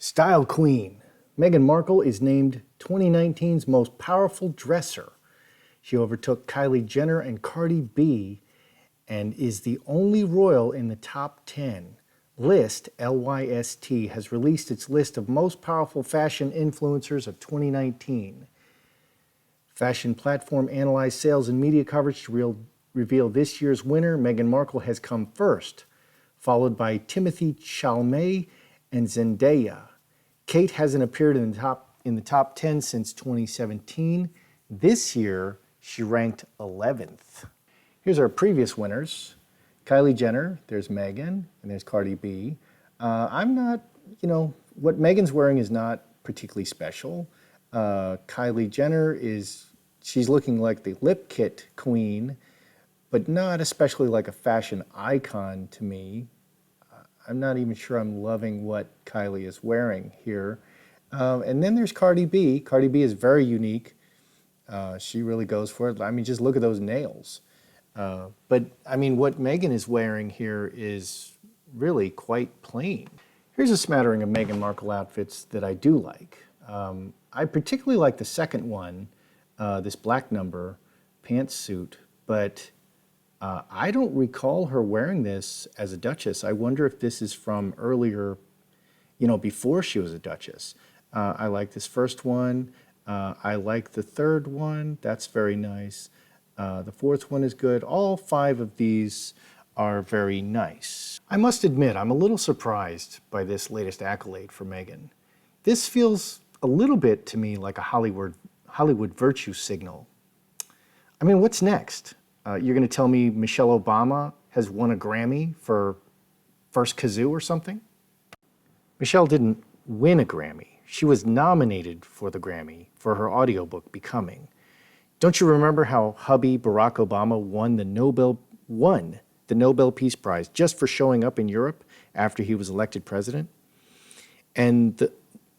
Style Queen. Meghan Markle is named 2019's most powerful dresser. She overtook Kylie Jenner and Cardi B and is the only royal in the top 10. Lyst, L-Y-S-T, has released its list of most powerful fashion influencers of 2019. Fashion platform analyzed sales and media coverage to reveal this year's winner. Meghan Markle has come first, followed by Timothée Chalamet and Zendaya. Kate hasn't appeared in the top 10 since 2017. This year, she ranked 11th. Here's our previous winners. Kylie Jenner, there's Meghan, and there's Cardi B. What Meghan's wearing is not particularly special. Kylie Jenner she's looking like the lip kit queen, but not especially like a fashion icon to me. I'm not even sure I'm loving what Kylie is wearing here. And then there's Cardi B. Cardi B is very unique. She really goes for it. I mean, just look at those nails. But I mean, what Meghan is wearing here is really quite plain. Here's a smattering of Meghan Markle outfits that I do like. I particularly like the second one, this black number pantsuit, but I don't recall her wearing this as a duchess. I wonder if this is from earlier, before she was a duchess. I like this first one. I like the third one. That's very nice. The fourth one is good. All 5 of these are very nice. I must admit, I'm a little surprised by this latest accolade for Meghan. This feels a little bit to me like a Hollywood virtue signal. I mean, what's next? You're going to tell me Michelle Obama has won a Grammy for First Kazoo or something? Michelle didn't win a Grammy. She was nominated for the Grammy for her audiobook, Becoming. Don't you remember how hubby Barack Obama won the Nobel Peace Prize just for showing up in Europe after he was elected president? And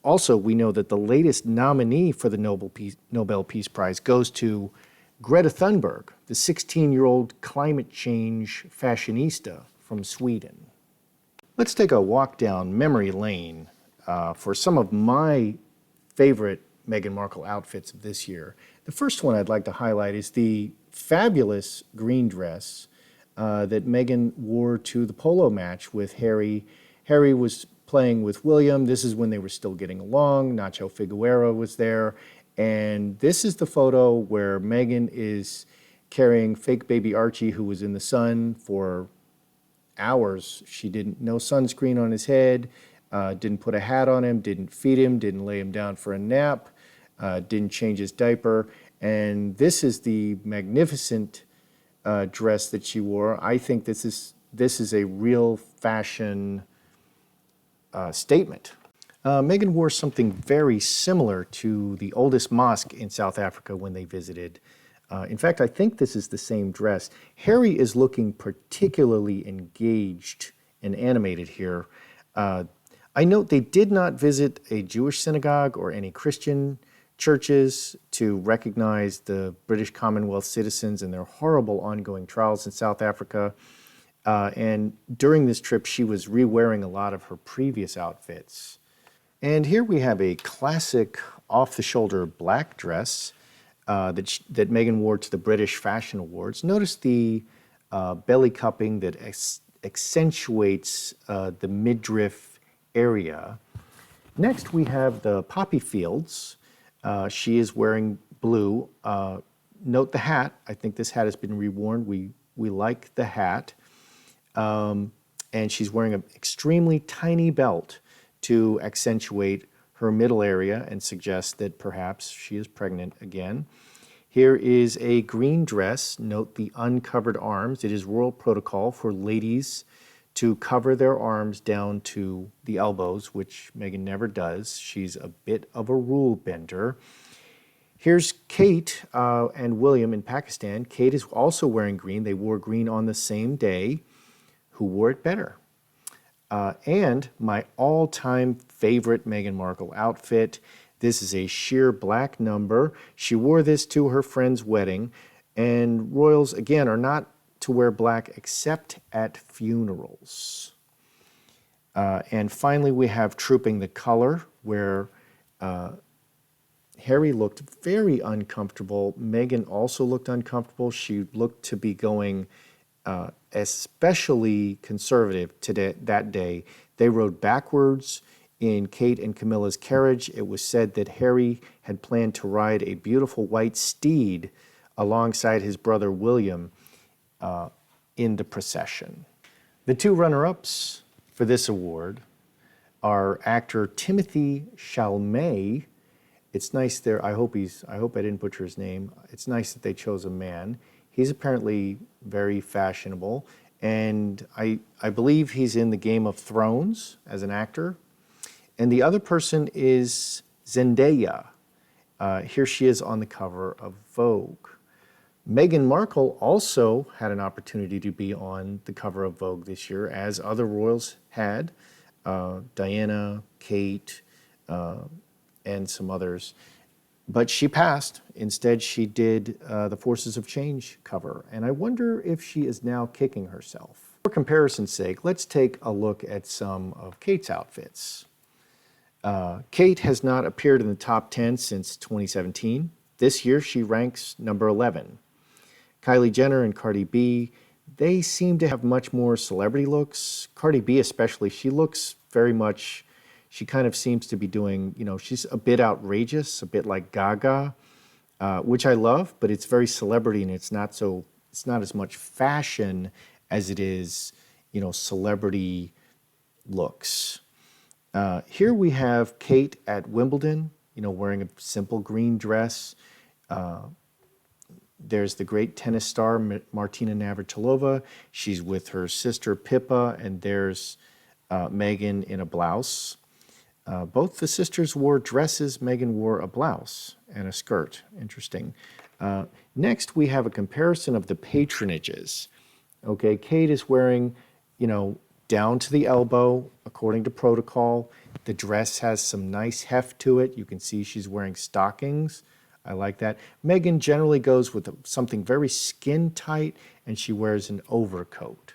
also, we know that the latest nominee for the Nobel Peace Prize goes to Greta Thunberg, the 16-year-old climate change fashionista from Sweden. Let's take a walk down memory lane for some of my favorite Meghan Markle outfits of this year. The first one I'd like to highlight is the fabulous green dress that Meghan wore to the polo match with Harry. Harry was playing with William. This is when they were still getting along. Nacho Figueroa was there. And this is the photo where Meghan is carrying fake baby Archie, who was in the sun for hours. No sunscreen on his head, didn't put a hat on him, didn't feed him, didn't lay him down for a nap, didn't change his diaper. And this is the magnificent dress that she wore. I think this is a real fashion statement. Meghan wore something very similar to the oldest mosque in South Africa when they visited. In fact, I think this is the same dress. Harry is looking particularly engaged and animated here. I note they did not visit a Jewish synagogue or any Christian churches to recognize the British Commonwealth citizens and their horrible ongoing trials in South Africa. And during this trip, she was re-wearing a lot of her previous outfits. And here we have a classic off-the-shoulder black dress that Meghan wore to the British Fashion Awards. Notice the belly cupping that accentuates the midriff area. Next, we have the poppy fields. She is wearing blue. Note the hat. I think this hat has been reworn. We like the hat. And she's wearing an extremely tiny belt to accentuate her middle area and suggest that perhaps she is pregnant again. Here is a green dress. Note the uncovered arms. It is royal protocol for ladies to cover their arms down to the elbows, which Meghan never does. She's a bit of a rule bender. Here's Kate and William in Pakistan. Kate is also wearing green. They wore green on the same day. Who wore it better? And my all-time favorite Meghan Markle outfit. This is a sheer black number. She wore this to her friend's wedding. And royals, again, are not to wear black except at funerals. And finally, we have Trooping the Color, where Harry looked very uncomfortable. Meghan also looked uncomfortable. She looked to be going especially conservative today, that day. They rode backwards in Kate and Camilla's carriage. It was said that Harry had planned to ride a beautiful white steed alongside his brother William in the procession. The two runner-ups for this award are actor Timothy Chalamet. It's nice there. I hope I didn't butcher his name. It's nice that they chose a man. He's apparently very fashionable, and I believe he's in the Game of Thrones as an actor. And the other person is Zendaya. Here she is on the cover of Vogue. Meghan Markle also had an opportunity to be on the cover of Vogue this year, as other royals had. Diana, Kate, and some others. But she passed. Instead, she did the Forces of Change cover. And I wonder if she is now kicking herself. For comparison's sake, let's take a look at some of Kate's outfits. Kate has not appeared in the top 10 since 2017. This year, she ranks number 11. Kylie Jenner and Cardi B, they seem to have much more celebrity looks. Cardi B especially, she looks very much, she kind of seems to be doing, she's a bit outrageous, a bit like Gaga, which I love, but it's very celebrity and it's not as much fashion as it is, celebrity looks. Here we have Kate at Wimbledon, wearing a simple green dress. There's the great tennis star, Martina Navratilova. She's with her sister, Pippa, and there's Meghan in a blouse. Both the sisters wore dresses. Meghan wore a blouse and a skirt. Interesting. Next, we have a comparison of the patronages. Okay, Kate is wearing, down to the elbow, according to protocol. The dress has some nice heft to it. You can see she's wearing stockings. I like that. Meghan generally goes with something very skin tight, and she wears an overcoat.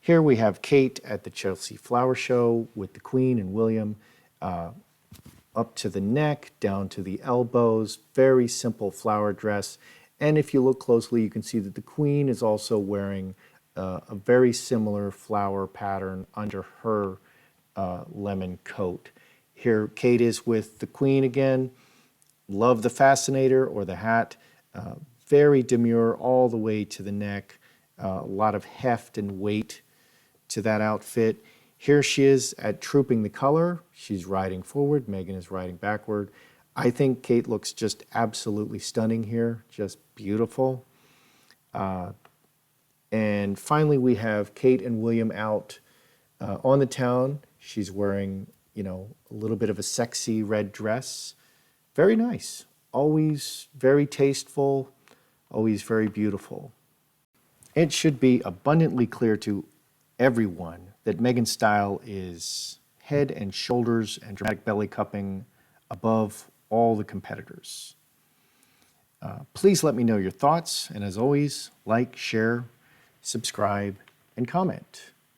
Here we have Kate at the Chelsea Flower Show with the Queen and William, up to the neck, down to the elbows, very simple flower dress. And if you look closely, you can see that the Queen is also wearing a very similar flower pattern under her lemon coat. Here, Kate is with the Queen again. Love the fascinator or the hat. Very demure all the way to the neck. A lot of heft and weight to that outfit. Here she is at Trooping the Color. She's riding forward. Meghan is riding backward. I think Kate looks just absolutely stunning here. Just beautiful. And finally, we have Kate and William out on the town. She's wearing, a little bit of a sexy red dress. Very nice. Always very tasteful. Always very beautiful. It should be abundantly clear to everyone that Meghan's style is head and shoulders and dramatic belly cupping above all the competitors. Please let me know your thoughts. And as always, like, share, subscribe, and comment.